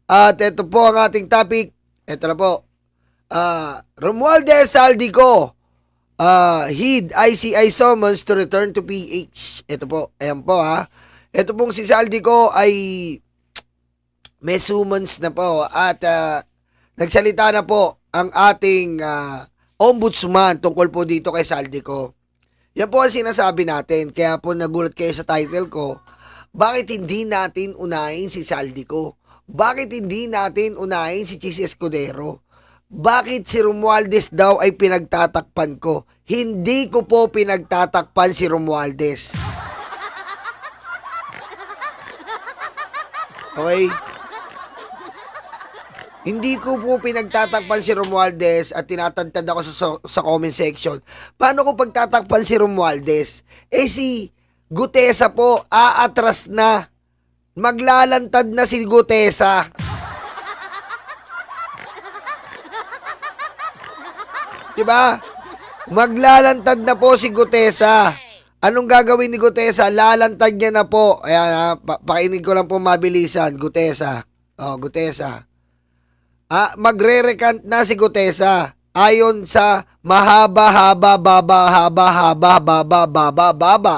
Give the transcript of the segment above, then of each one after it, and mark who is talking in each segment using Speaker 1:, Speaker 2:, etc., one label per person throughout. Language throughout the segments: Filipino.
Speaker 1: At ito po ang ating topic. Ito na po. Romualdez Saldico, HID ICI summons to return to PH. Ito po. Ayan po ha. Ito pong si Saldico ay may summons na po. At nagsalita na po ang ating ombudsman tungkol po dito kay Saldico. Yan po ang sinasabi natin. Kaya po nagulat kayo sa title ko. Bakit hindi natin unahin si Saldico? Bakit hindi natin unahin si Chis Escudero? Bakit si Romualdez daw ay pinagtatakpan ko? Hindi ko po pinagtatakpan si Romualdez. Okay? Hindi ko po pinagtatakpan si Romualdez at tinatantad ako sa comment section. Paano ko pagtatakpan si Romualdez? Si Gutesa po, aatras na. Maglalantad na si Gutesa. Diba? Maglalantad na po si Gutesa. Anong gagawin ni Gutesa? Lalantad niya na po. Ayan, pakinig ko lang po mabilisan. Gutesa. Gutesa. Magre-recant na si Gutesa. Ayon sa mahaba-haba, baba-haba, baba.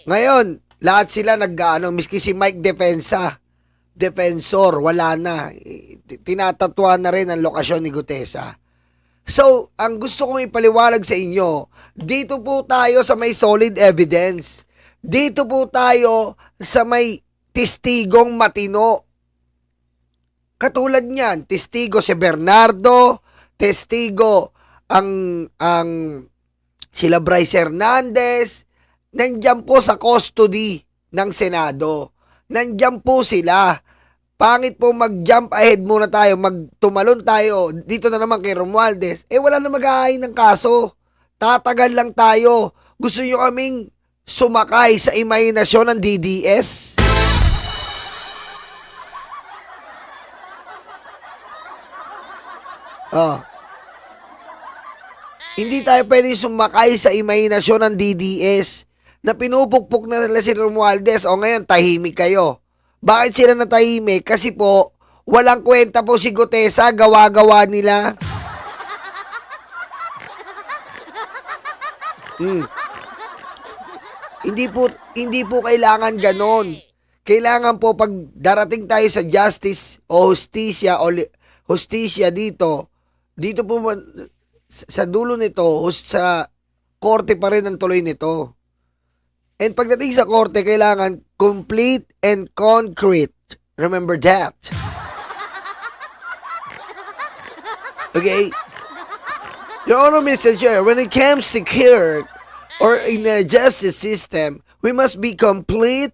Speaker 1: Ngayon, lahat sila miski si Mike Defensor, wala na. Tinatatuan na rin ang lokasyon ni Gutesa. So, ang gusto kong ipaliwanag sa inyo, dito po tayo sa may solid evidence. Dito po tayo sa may testigong matino. Katulad niyan, testigo si Bernardo, testigo ang sila Bryce Hernandez, nandiyan po sa custody ng Senado. Nandiyan po sila. Pangit po mag-jump ahead muna tayo, magtumalon tayo. Dito na naman kay Romualdez. Wala na mag-aay ng kaso. Tatagal lang tayo. Gusto nyo kaming sumakay sa imahinasyon ng DDS? Hindi tayo pwede sumakay sa imahinasyon ng DDS na pinupukpok na nila si Romualdez. Ngayon, tahimik kayo. Bakit sila natahimik? Kasi po, walang kwenta po si Gutesa, gawa-gawa nila. Hindi po kailangan ganon. Kailangan po pag darating tayo sa justice o hustisya dito po sa dulo nito, sa korte pa rin ang tuloy nito. And pagdating sa korte, kailangan complete and concrete. Remember that. Okay? Your Honor, Mr. Chair, when it comes to court or in the justice system, we must be complete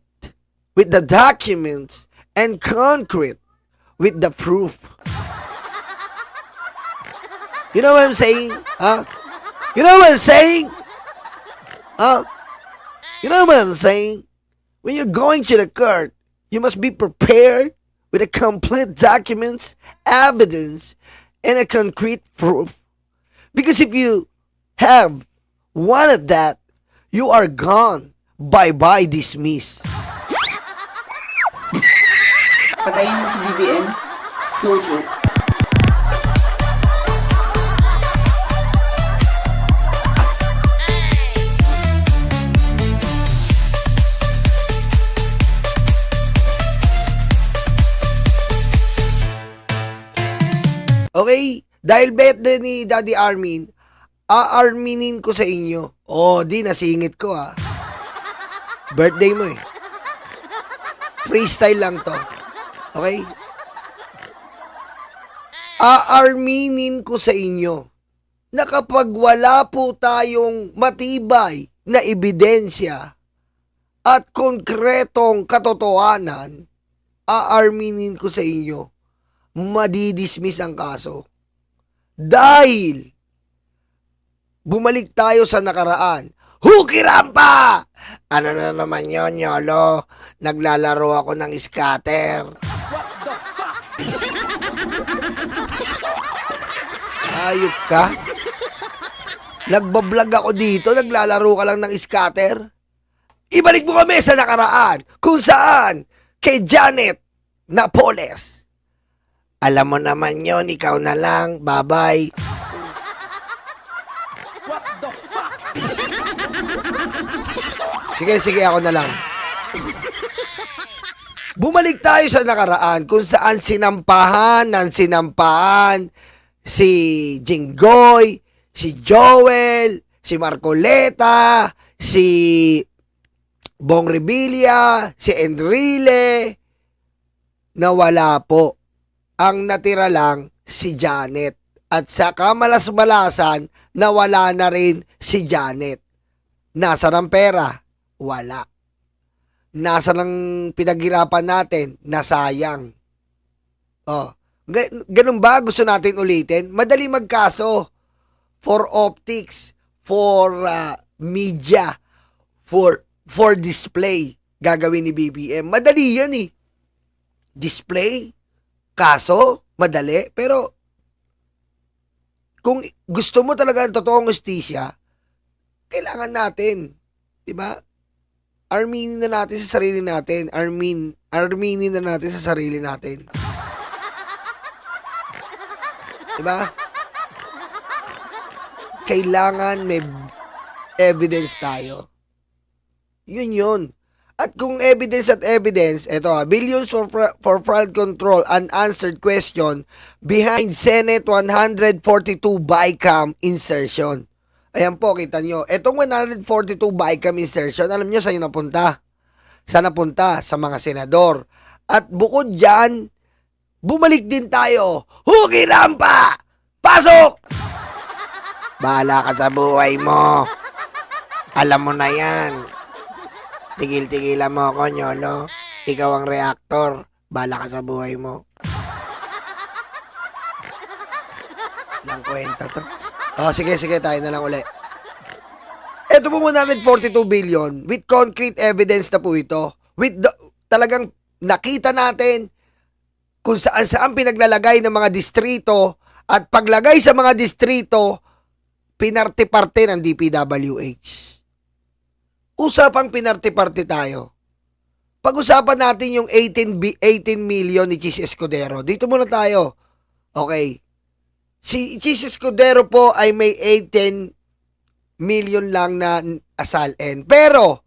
Speaker 1: with the documents and concrete with the proof. You know what I'm saying? You know what I'm saying? You know what I'm saying? When you're going to the court, you must be prepared with a complete documents, evidence, and a concrete proof. Because if you have one of that, you are gone. Bye-bye, dismiss.
Speaker 2: Patayin mo si BBM? No joke.
Speaker 1: Okay? Dahil birthday ni Daddy Armin, aarminin ko sa inyo. Di nasingit ko Birthday mo Freestyle lang to. Okay? Aarminin ko sa inyo na kapag wala po tayong matibay na ebidensya at konkretong katotohanan, aarminin ko sa inyo, madidismiss ang kaso. Dahil bumalik tayo sa nakaraan. Hukirampa! Ano na naman yun, Yolo? Naglalaro ako ng scatter. What the fuck? Ayop ka? Nagbablog ako dito, naglalaro ka lang ng scatter. Ibalik mo kami sa nakaraan, kung saan, kay Janet Napoles. Alam mo naman yon, ikaw na lang, bye-bye. Sige, ako na lang. Bumalik tayo sa nakaraan kung saan sinampahan si Jinggoy, si Joel, si Marcoleta, si Bong Revilla, si Enrile, nawala po. Ang natira lang si Janet. At sa kamalas-malasan, nawala na rin si Janet. Nasaan ang pera? Wala. Nasaan ang pinaghirapan natin? Nasayang. Oh, ganun ba gusto natin ulitin? Madali magkaso. For optics, for media, for display, gagawin ni BBM. Madali yan eh. Display, kaso, madali. Pero, kung gusto mo talaga ng totoong hustisya, kailangan natin, di ba? Arminin na natin sa sarili natin. Arminin na natin sa sarili natin. Di ba? Kailangan may evidence tayo. Yun. At kung evidence, eto billions for fraud control, unanswered question behind Senate 142 BICAM insertion. Ayan po, kita nyo. Etong 142 BICAM insertion, alam nyo saan yun napunta? Saan napunta? Sa mga senador. At bukod dyan, bumalik din tayo. Hugi rampa! Pasok! Bahala ka sa buhay mo. Alam mo na yan. Tigil-tigilan mo ako, Nyolo. Ikaw ang reactor. Bahala ka sa buhay mo. Nang kwenta to. Oh, sige, tayo na lang uli. Ito po 142 billion with concrete evidence na po ito. Talagang nakita natin kung saan pinaglalagay ng mga distrito at paglagay sa mga distrito, pinarte-parte ng DPWH. Usapang pinarte-parte tayo. Pag-usapan natin yung 18 million ni Chis Escudero. Dito muna tayo. Okay. Si Chis Escudero po ay may 18 million lang na asalin. Pero,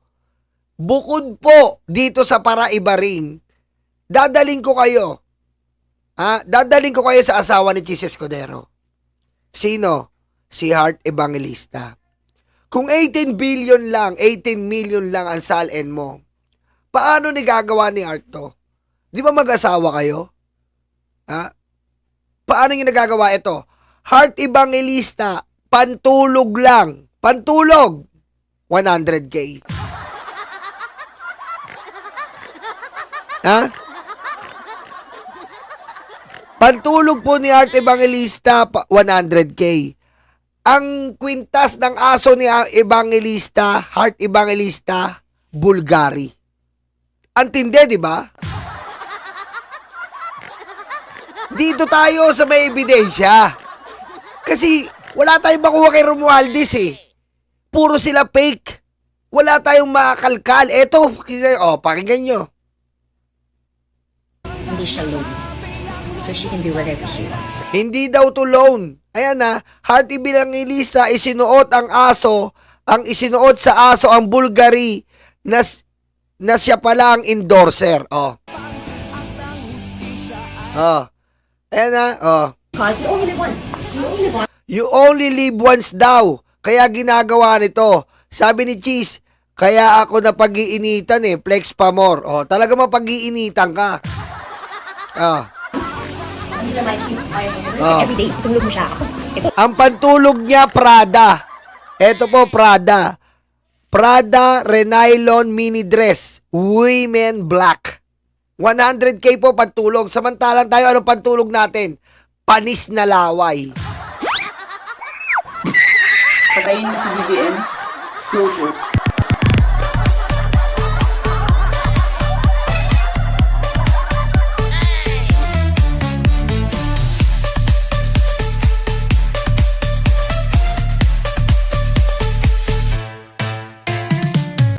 Speaker 1: bukod po dito sa Paraibaring, dadaling ko kayo. Dadaling ko kayo sa asawa ni Chis Escudero. Sino? Si Heart Evangelista. Kung 18 million lang ang salin mo, paano nagagawa ni Heart to? Di ba mag-asawa kayo? Paano yung nagagawa ito? Heart Evangelista, pantulog lang. Pantulog, 100K. Pantulog po ni Heart Evangelista, 100K. Ang kwintas ng aso ni Evangelista, Heart Evangelista, Bulgari. Antindi, di ba? Dito tayo sa may ebidensya. Kasi wala tayong makuha kay Romualdez eh. Puro sila fake. Wala tayong makakalkal. Eto, pakinggan nyo.
Speaker 3: Hindi siya loan. So she can do whatever she wants.
Speaker 1: Hindi daw to loan. Ayan na, Heart Evangelista isinuot ang aso, ang isinuot sa aso ang Bulgari na siya pala ang endorser. Ayan na,
Speaker 3: Because you only live once.
Speaker 1: You only live once daw. Kaya ginagawa nito. Sabi ni Cheese, kaya ako napag-iinitan flex pa more. Talaga mapag-iinitan ka.
Speaker 3: These are my cute every day, tulog mo siya. Ito.
Speaker 1: Ang pantulog niya, Prada. Ito po, Prada. Prada Renylon Mini Dress. Women Black. 100K po pantulog. Samantalang tayo, anong pantulog natin? Panis na laway.
Speaker 2: Patayin mo si BBM. No joke.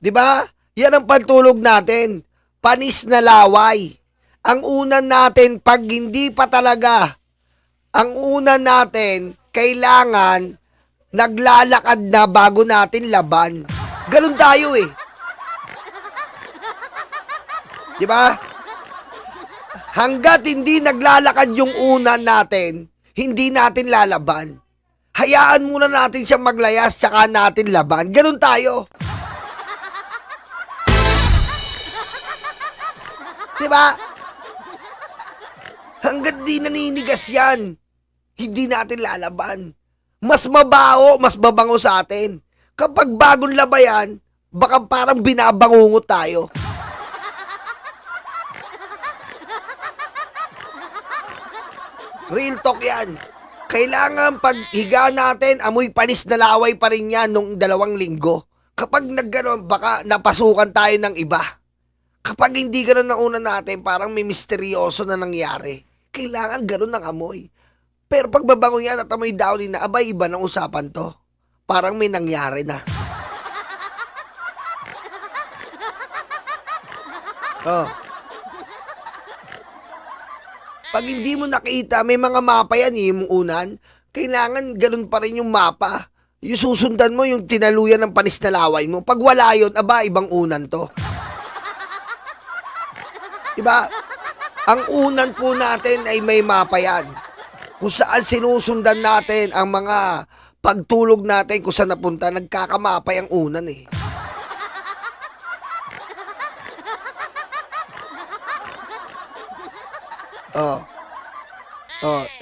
Speaker 1: 'Di ba? Yan ang pantulog natin. Panis na laway. Ang unan natin, pag hindi pa talaga, ang unan natin, kailangan naglalakad na bago natin laban. Ganun tayo eh. 'Di ba? Hanggat hindi naglalakad yung unan natin, hindi natin lalaban. Hayaan muna natin siyang maglayas, tsaka natin laban. Ganun tayo. Diba? Hanggat di naninigas yan, hindi natin lalaban. Mas mabaho, mas babango sa atin. Kapag bagong labayan, baka parang binabangungot tayo. Real talk yan. Kailangan pag higa natin, amoy panis na laway pa rin yan nung 2 linggo. Kapag nagganoon, baka napasukan tayo ng iba. Kapag hindi ganoon ang una natin, parang may misteryoso na nangyari. Kailangan ganoon ang amoy. Pero pag babango yan at amoy downy na, abay, iba ng usapan to. Parang may nangyari na. Oh. Pag hindi mo nakita, may mga mapa yan yung unan. Kailangan ganun pa rin yung mapa. Yung susundan mo, yung tinaluyan ng panis na laway mo. Pag wala yun, aba, ibang unan to. Diba? Ang unan po natin ay may mapa yan. Kung saan sinusundan natin ang mga pagtulog natin, kung saan napunta, nagkakamapa yung unan eh.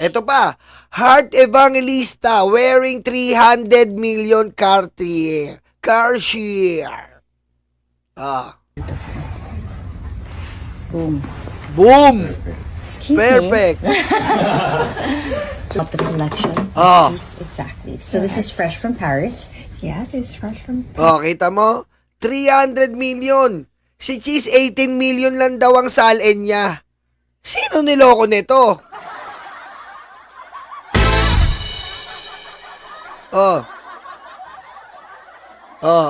Speaker 1: Eto pa. Heart Evangelista wearing 300 million Cartier. Cartier.
Speaker 3: Boom.
Speaker 1: Boom!
Speaker 3: Excuse
Speaker 1: Perfect.
Speaker 3: me. Of the collection.
Speaker 1: Oh.
Speaker 3: Yes, exactly. So this is fresh from Paris. Yes, it's fresh from
Speaker 1: Kita mo? 300 million. Si Cheese, 18 million lang daw ang salin niya. Sino niloko nito?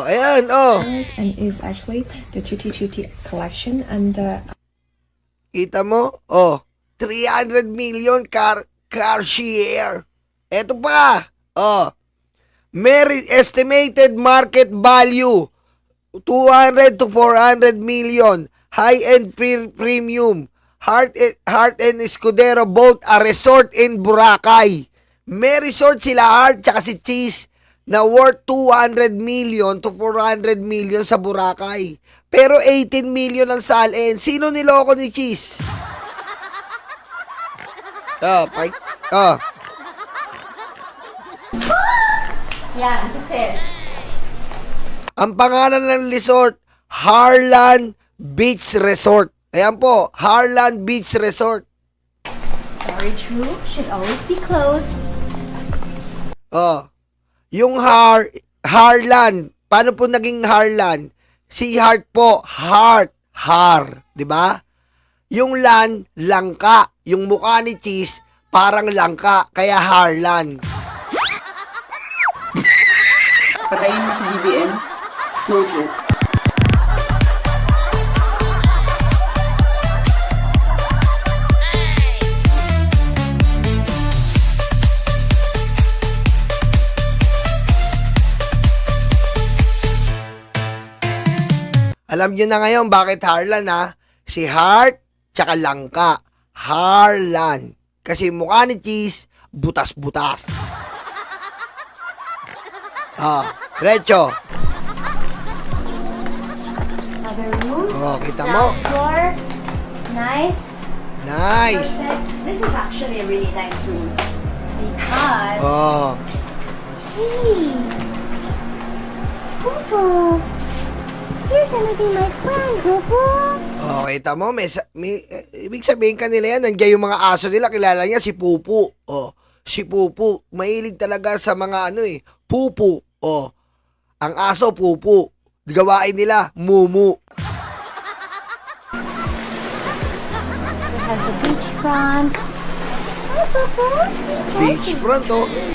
Speaker 1: Ayan,
Speaker 4: Paris and is actually the Tutti Tutti collection and
Speaker 1: Kita mo? 300 million car share. Eto pa. Estimated market value 200 to 400 million. High-end premium. Heart and Escudero both a resort in Boracay. May resort sila Heart tsaka si Cheese na worth 200 million to 400 million sa Boracay. Pero 18 million ang salin. Sino niloko ni Cheese?
Speaker 3: Yeah, that's it.
Speaker 1: Ang pangalan ng resort, Harlan Beach Resort. Ayan po, Harlan Beach Resort.
Speaker 3: Storage room should always be closed.
Speaker 1: Yung Harlan, paano po naging Harlan? Si Heart po, Har, 'di ba? Yung Lan, langka. Yung mukha ni Cheese, parang langka, kaya Harlan.
Speaker 2: Patayin mo si BBM. No joke.
Speaker 1: Alam nyo na ngayon bakit Harlan ha? Si Heart, tsaka langka. Harlan. Kasi mukha ni Cheese, butas-butas. Diretso.
Speaker 3: Other room.
Speaker 1: Kita mo?
Speaker 3: Floor. Nice.
Speaker 1: Nice.
Speaker 3: Perfect. This is actually a really nice room. Because... Hey! Popo! You're gonna be my friend, Popo!
Speaker 1: Kita mo, ibig sabihin kanila yan, nandiyan yung mga aso nila, kilala niya si Pupu. Si Pupu, mahilig talaga sa mga Pupu. Ang aso, Pupu. Gawain nila, Mumu.
Speaker 3: We have the beachfront. Hi, Popo!
Speaker 1: Beachfront,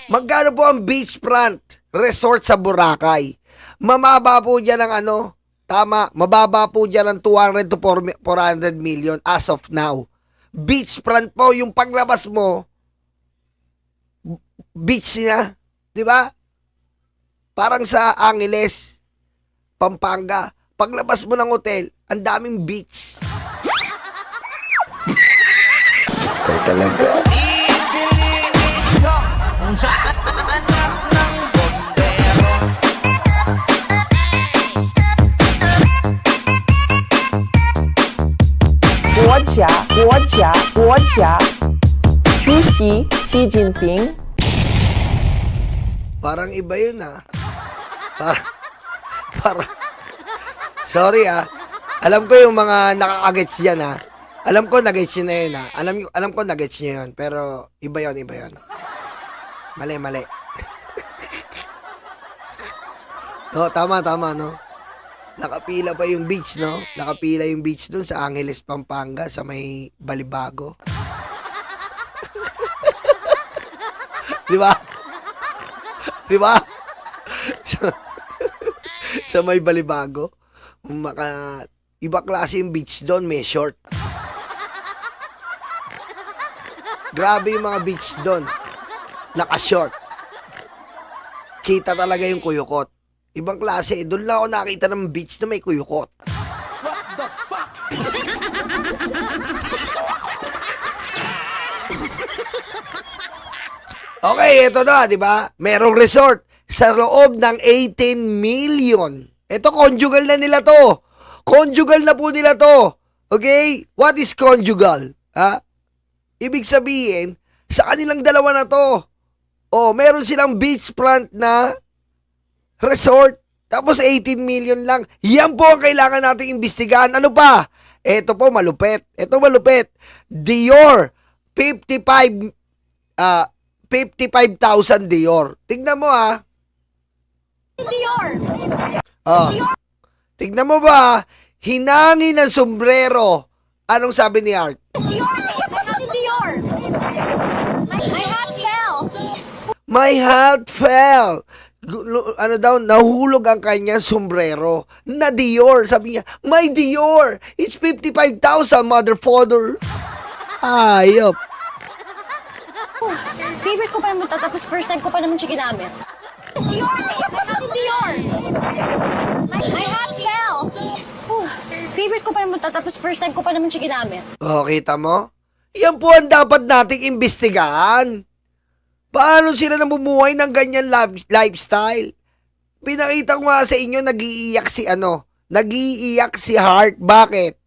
Speaker 1: Magkano po ang beachfront resort sa Boracay? Mamaba po dyan ang Tama, mababa po dyan ng 200 to 400 million as of now. Beachfront po, yung paglabas mo, beach niya, di ba? Parang sa Angeles, Pampanga, paglabas mo ng hotel, ang daming beach. Parang iba yun Parang, sorry alam ko yung mga nakakagets dyan Alam ko nagets nyo na yun Alam ko nagets nyo yun. Pero iba yun. Mali. No, tama, no? Nakapila pa yung beach, no? Nakapila yung beach dun sa Angeles, Pampanga, sa may Balibago. Di ba? Sa may Balibago. Iba klase yung beach doon, may short. Grabe yung mga beach doon. Naka-short. Kita talaga yung kuyukot. Ibang klase. Doon lang ako nakita ng beach na may kuyukot. What the fuck? Okay, ito na, di ba? Merong resort sa loob ng 18 million. Ito, conjugal na nila to. Conjugal na po nila to. Okay? What is conjugal? Ibig sabihin, sa kanilang dalawa na to. Meron silang beachfront na resort. Tapos 18 million lang. Yan po ang kailangan nating imbestigahan. Ano pa? Ito po, malupit. Dior, 55,000 Dior. Tignan mo
Speaker 3: Dior!
Speaker 1: Tignan mo ba? Hinangin ng sombrero. Anong sabi ni Art?
Speaker 3: Dior!
Speaker 1: My hat fell. Ano daw, nahulog ang kanyang sombrero. Na Dior. Sabi niya, my Dior. It's 55,000, mother father. Ayop.
Speaker 3: Favorite ko pa naman tapos first time ko pa naman siya ginamit. Dior! My hat fell! Favorite ko pa naman tapos first time ko pa naman siya ginamit.
Speaker 1: Kita mo? Yan po ang dapat nating imbestigahan. Paano sila namumuhay ng ganyan lifestyle? Pinakita ko nga sa inyo, nag-iiyak si Heart. Bakit?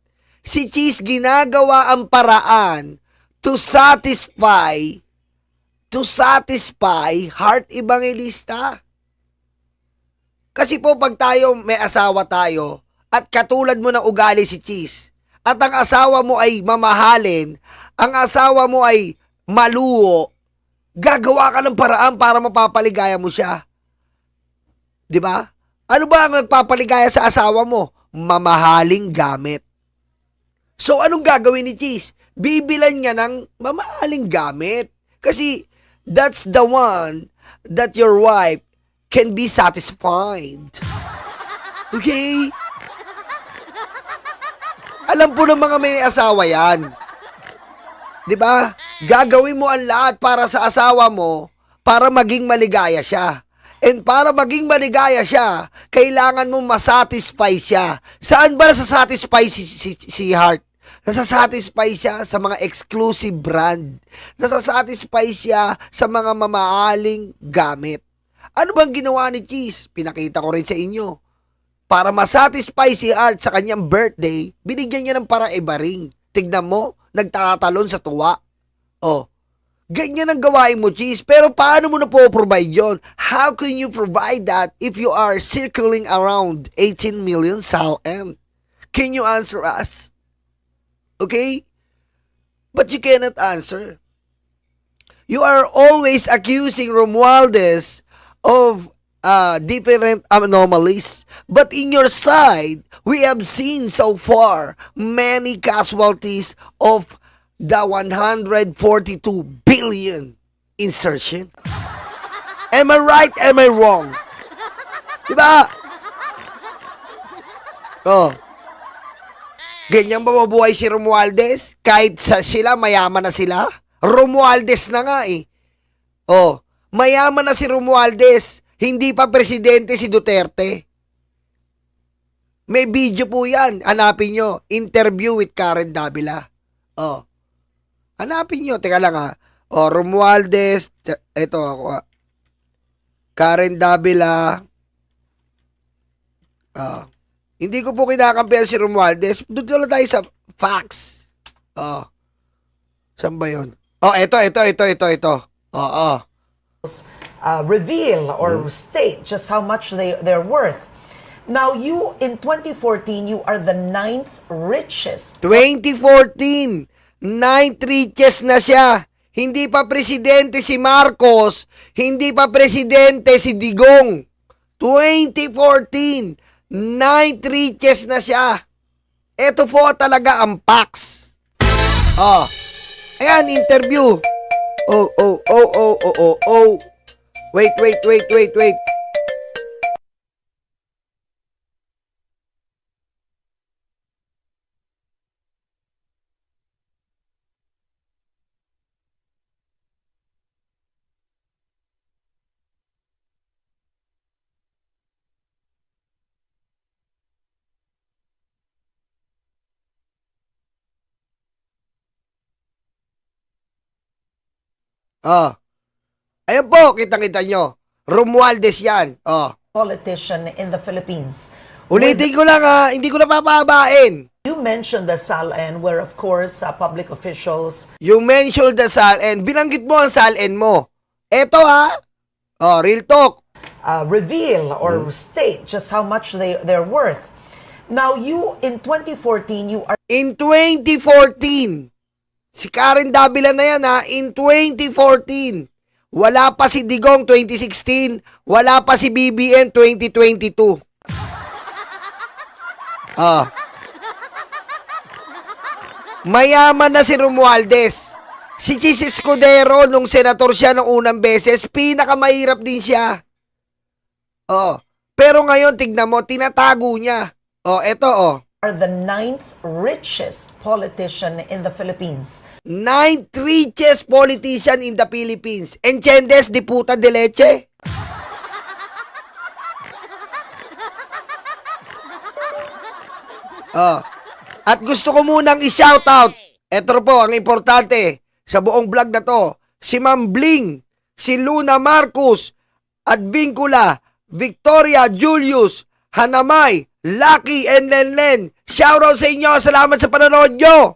Speaker 1: Si Cheese ginagawa ang paraan to satisfy Heart Evangelista. Kasi po pag may asawa tayo at katulad mo ng ugali si Cheese at ang asawa mo ay mamahalin, ang asawa mo ay maluho, gagawa ka ng paraan para mapapaligaya mo siya. 'Di ba? Ano ba ang nagpapaligaya sa asawa mo? Mamahaling gamit. So anong gagawin ni Cheese? Bibilan niya ng mamahaling gamit. Kasi that's the one that your wife can be satisfied. Okay? Alam po ng mga may asawa yan. 'Di ba? Gagawin mo ang lahat para sa asawa mo para maging maligaya siya. And para maging maligaya siya, kailangan mo masatisfy siya. Saan ba nasasatisfy si Heart? Nasasatisfy siya sa mga exclusive brand. Nasasatisfy siya sa mga mamahaling gamit. Ano bang ginawa ni Cheese? Pinakita ko rin sa inyo. Para masatisfy si Heart sa kanyang birthday, binigyan niya ng para-ibaring. Tignan mo, nagtatatalon sa tuwa. Ganyan ang gawain mo, Cheese. Pero paano mo na po-provide yun? How can you provide that if you are circling around 18 million SALN? Can you answer us? Okay? But you cannot answer. You are always accusing Romualdez of different anomalies. But in your side, we have seen so far many casualties of the 142 billion insertion. Am I right? Am I wrong? Diba? Oh. Ganyan ba mabuhay si Romualdez? Kahit sila, mayaman na sila? Romualdez na nga eh. Oh, mayaman na si Romualdez. Hindi pa presidente si Duterte. May video po yan. Hanapin nyo. Interview with Karen Davila. Oh. Hanapin nyo. Teka lang ha. Oh, Romualdez. Ito ako ha. Karen Davila. Hindi ko po kinakampihan si Romualdez. Doon lang tayo sa facts. Oh. Saan ba yun? Oh, ito. Oh.
Speaker 5: Reveal or state just how much they're worth. Now, you, in 2014, you are the 9th richest.
Speaker 1: 2014, 9th richest na siya. Hindi pa presidente si Marcos, hindi pa presidente si Digong. 2014, 9th richest na siya. Ito po talaga ang facts. Oh. Ayan, interview. Oh. Wait. Oh. Ayan po, kitang-kita nyo. Romualdez yan. Oh.
Speaker 5: Politician in the Philippines.
Speaker 1: Ulitin ko lang ha, hindi ko na papahabain.
Speaker 5: You mentioned the SALN, where of course public officials.
Speaker 1: You mentioned the SALN. Binanggit mo ang SALN mo. Eto ha. Oh, real talk.
Speaker 5: Reveal or state just how much they're worth. Now, you, in 2014, you are
Speaker 1: In 2014, si Karen Davila na yan ha, in 2014, wala pa si Digong 2016, wala pa si BBM 2022. Mayaman na si Romualdez. Si Chis Escudero, nung senator siya nung unang beses, pinakamahirap din siya. Pero ngayon, tignan mo, tinatago niya. Eto
Speaker 5: the 9th richest politician in the Philippines.
Speaker 1: 9th richest politician in the Philippines. Enciendes de puta de leche. At gusto ko munang i-shoutout. Ito po ang importante sa buong vlog na to. Si Ma'am Bling, si Luna Marcos, at Vincula, Victoria Julius, Hanamay, Lucky, and Lenlen. Shoutout sa inyo. Salamat sa panonood nyo.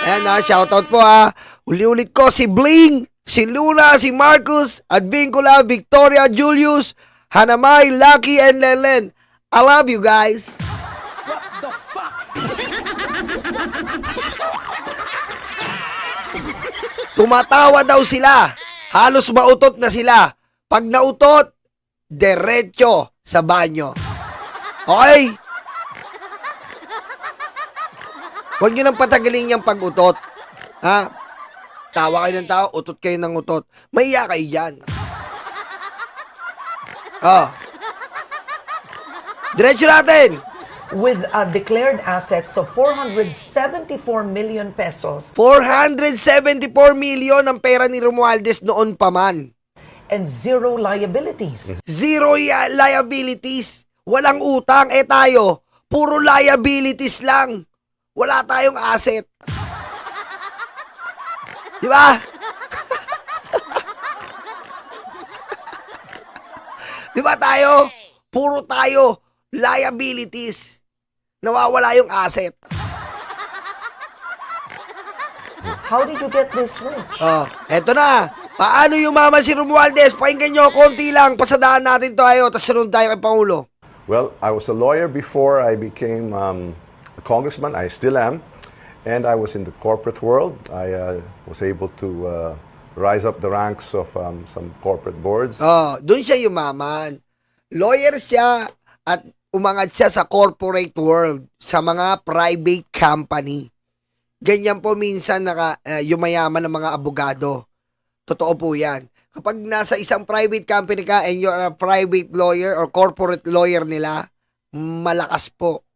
Speaker 1: Ayan ha, shoutout po ha. Uli-ulit ko si Bling, si Luna, si Marcus, at Vincula, Victoria Julius, Hanamay, Lucky, and Lenlen. I love you guys. What the fuck? Tumatawa daw sila. Halos mautot na sila. Pag nautot, diretso sa banyo. Okay? Huwag nyo nang patagalin yung pag-utot. Ha? Tawa kayo ng tao, utot kayo ng utot. Maiya kayo dyan. Diretso natin.
Speaker 5: With declared assets of 474 million pesos
Speaker 1: 474 million ang pera ni Romualdez noon pa man.
Speaker 5: and zero liabilities.
Speaker 1: Zero liabilities. Walang utang. Tayo, puro liabilities lang. Wala tayong asset. Di ba? Di ba tayo? Puro tayo liabilities. Nawawala yung asset.
Speaker 5: How did you get this rich?
Speaker 1: Eto na. Paano yumaman si Romualdez? Pakinggan nyo, konti lang. Pasadaan natin tayo, tapos sunod tayo kay Pangulo.
Speaker 6: Well, I was a lawyer before I became a congressman. I still am. And I was in the corporate world. I was able to rise up the ranks of some corporate boards.
Speaker 1: Doon siya yumaman. Lawyer siya at umangat siya sa corporate world, sa mga private company. Ganyan po minsan yumayaman ng mga abogado. Totoo po yan. Kapag nasa isang private company ka and you're a private lawyer or corporate lawyer nila, malakas po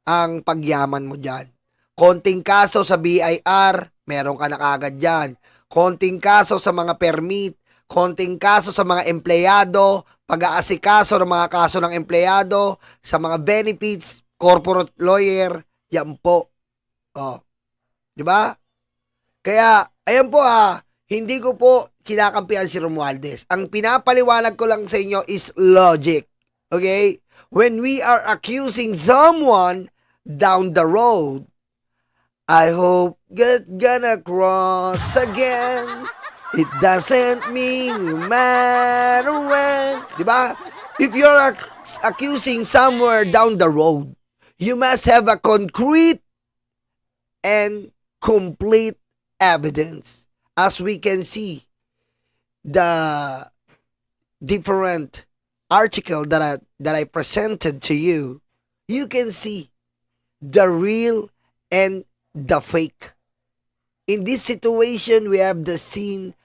Speaker 1: ang pagyaman mo dyan. Konting kaso sa BIR, meron ka na kagad dyan. Konting kaso sa mga permit, konting kaso sa mga empleyado, pag-aasikaso ng mga kaso ng empleyado, sa mga benefits, corporate lawyer, yan po. Oh. 'Di ba? Kaya, ayan po hindi ko po kinakampihan si Romualdez. Ang pinapaliwanag ko lang sa inyo is logic. Okay? When we are accusing someone down the road, I hope God gonna cross again. It doesn't mean no matter when. Diba? If you're accusing somewhere down the road, you must have a concrete and complete evidence. As we can see, the different article that I presented to you, you can see the real and the fake. In this situation, we have the scene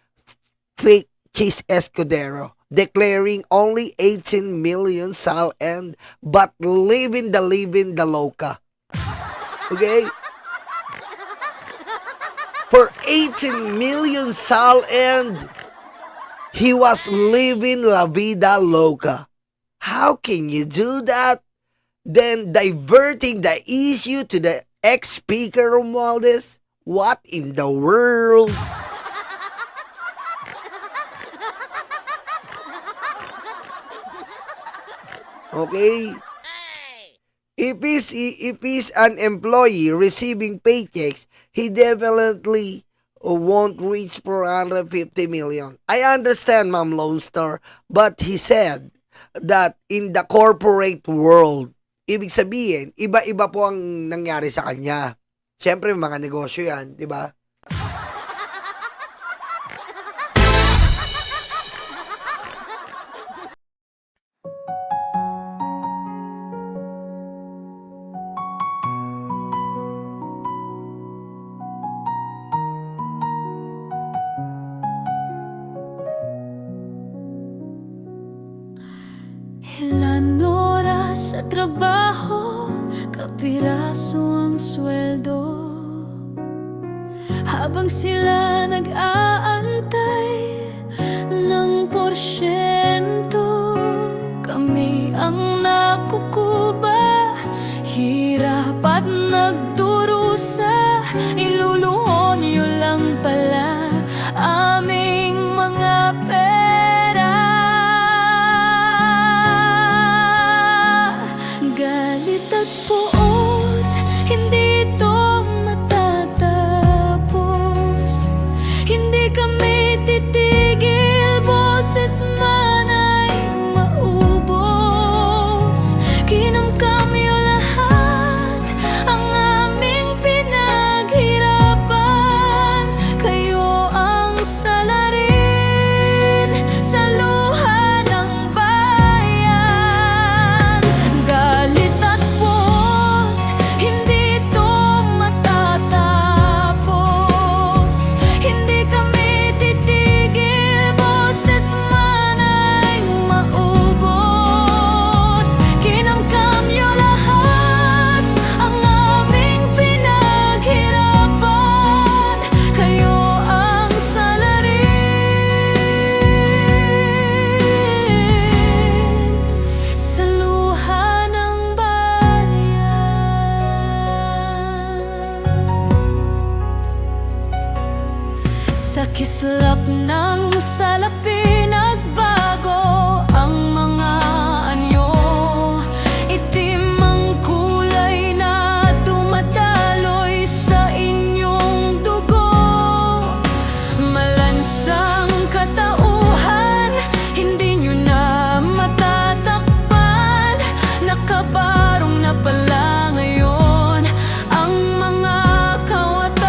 Speaker 1: fake Chase Escudero declaring only 18 million sal end but living the loca. Okay? For 18 million sal end, he was living la vida loca. How can you do that? Then diverting the issue to the ex-speaker Romualdez? What in the world? Okay? If he's an employee receiving paychecks, he definitely won't reach 450 million. I understand, Ma'am Lone Star, but he said that in the corporate world, ibig sabihin, iba-iba po ang nangyari sa kanya. Siyempre, mga negosyo yan, di ba?
Speaker 7: Ilan oras sa trabaho, kapiraso ang sweldo. Habang sila nag-aantay ng porsyento, kami ang nakukuba, hirap at nagdurusa. Iluluhon nyo lang pala aming mga pera. Galit at puot, hindi ito matatapos. Hindi kami titigil, boses man ay maubos. Kinamkamyo lahat ang aming pinaghirapan. Kayo ang salarin sa luha ng bayan. Galit at puot, hindi ito matatapos. Hindi kami titigil, boses man ay maubos. Kinamkamyo lahat ang aming pinaghirapan. Kayo ang salarin sa luha ng bayan. Sa kislap ng salapi nagbago ang mga anyo. Itim ang kulay na dumadaloy sa inyong dugo. Malansang katauhan, hindi nyo na matatakpan. Nakabarong na pala ngayon ang mga kawatan.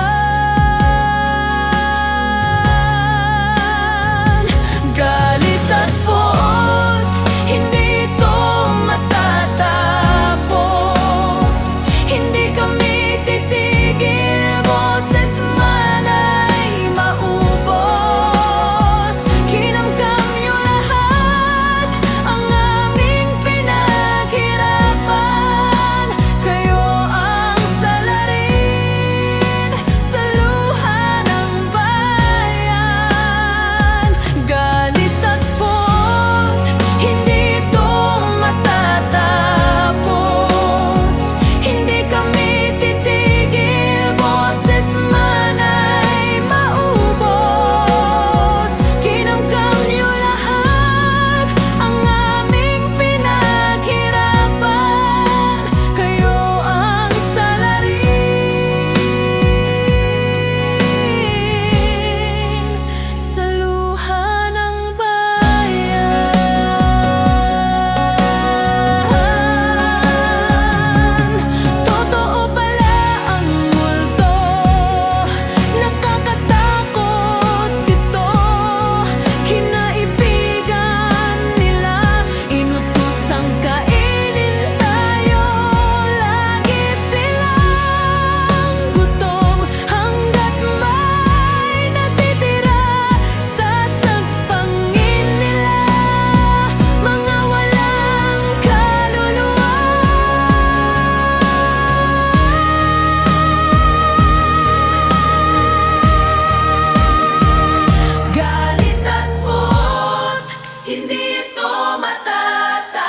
Speaker 7: ito matatapos.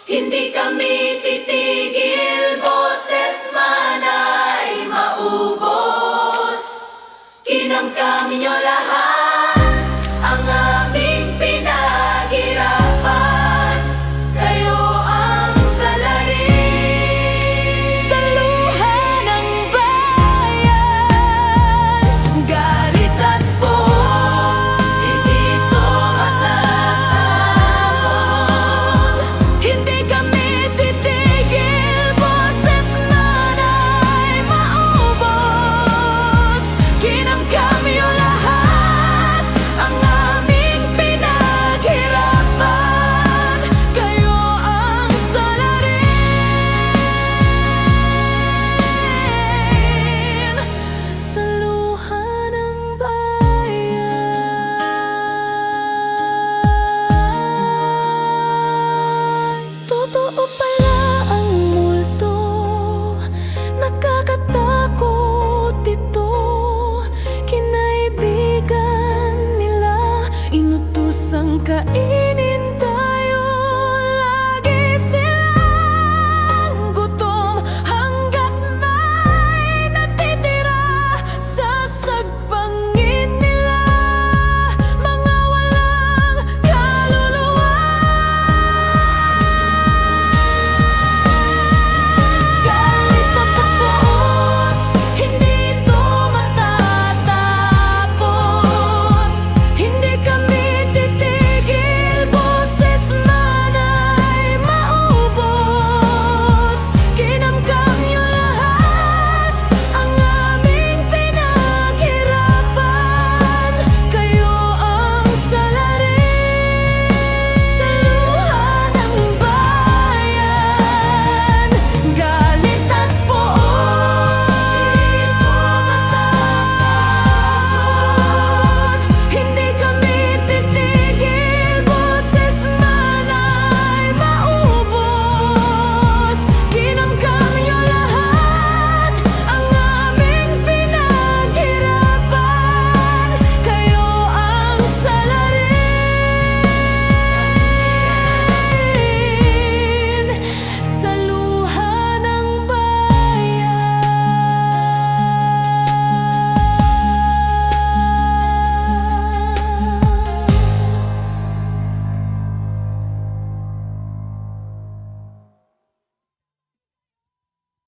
Speaker 7: Hindi kami titigil, boses man ay maubos. Kinamkam ninyo lahat ang aming pinaghirapan. Kayo ang salarin sa luha ng bayan. Galit at buhok, hindi ito matatapon. Hindi kami titigil, boses man ay maubos. Kinamkam niyo lahat ang aming pinaghirapan. Kayo ang salarin sa luha ng bayan. Totoo pala ang multo, nakakatakot ito. Kinaibigan nila, inutusang kainin